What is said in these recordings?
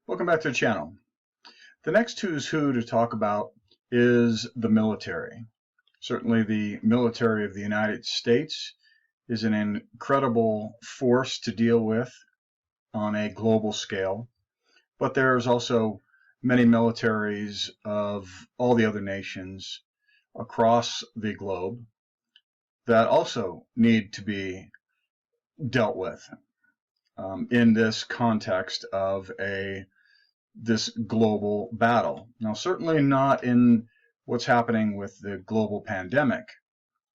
Welcome back to the channel. The next who's who to talk about is the military. Certainly the military of the United States is an incredible force to deal with on a global scale, but there's also many militaries of all the other nations across the globe that also need to be dealt with in this context of this global battle. Now, certainly not in what's happening with the global pandemic.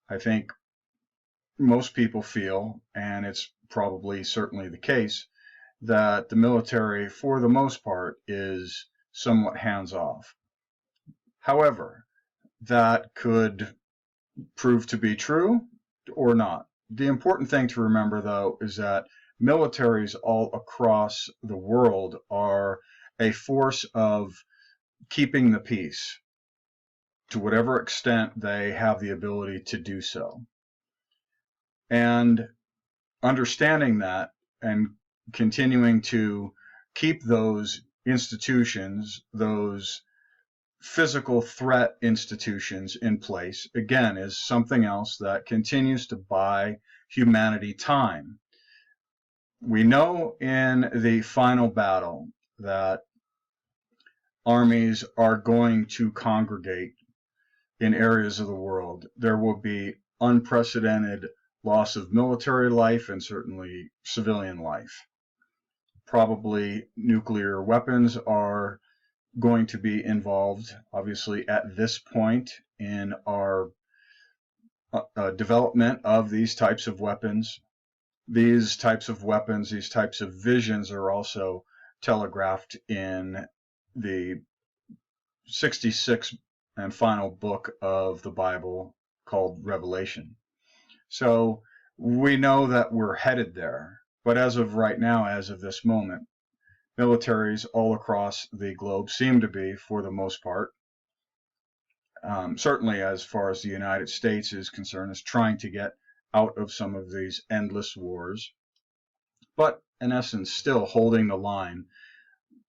I think most people feel, and it's probably certainly the case, that the military, for the most part, is somewhat hands-off. However, that could prove to be true or not. The important thing to remember, though, is that militaries all across the world are a force of keeping the peace to whatever extent they have the ability to do so. And understanding that and continuing to keep those institutions, those physical threat institutions in place, again, is something else that continues to buy humanity time. We know in the final battle that armies are going to congregate in areas of the world. There will be unprecedented loss of military life and certainly civilian life. Probably nuclear weapons are going to be involved, obviously, at this point in our development of these types of weapons. These types of weapons, these types of visions are also telegraphed in the 66th and final book of the Bible called Revelation. So we know that we're headed there. But as of right now, as of this moment, militaries all across the globe seem to be, for the most part, certainly as far as the United States is concerned, is trying to get out of some of these endless wars, but in essence still holding the line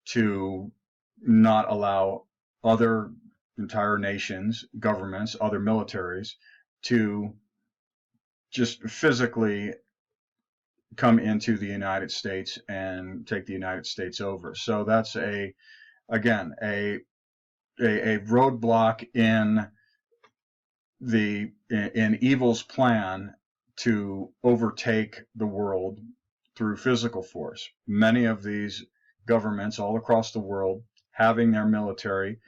to not allow other entire nations, governments, other militaries to just physically come into the United States and take the United States over. So that's again a roadblock in evil's plan to overtake the world through physical force. Many of these governments all across the world having their military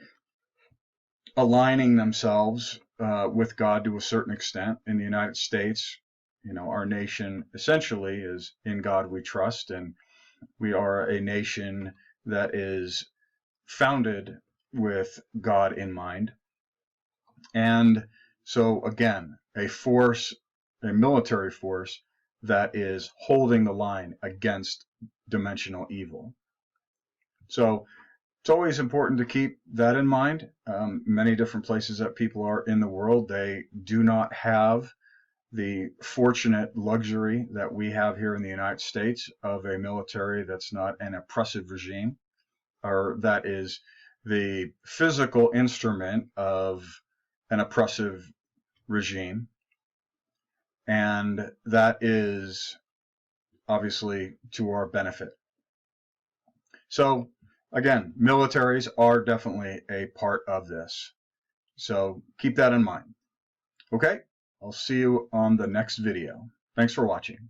aligning themselves with God to a certain extent. In the United States, our nation essentially is in God we trust, and we are a nation that is founded with God in mind. And so again, a military force that is holding the line against dimensional evil. So it's always important to keep that in mind. Many different places that people are in the world, they do not have the fortunate luxury that we have here in the United States of a military that's not an oppressive regime, or that is the physical instrument of an oppressive regime. And that is obviously to our benefit. So again, militaries are definitely a part of this. So keep that in mind. Okay, I'll see you on the next video. Thanks for watching.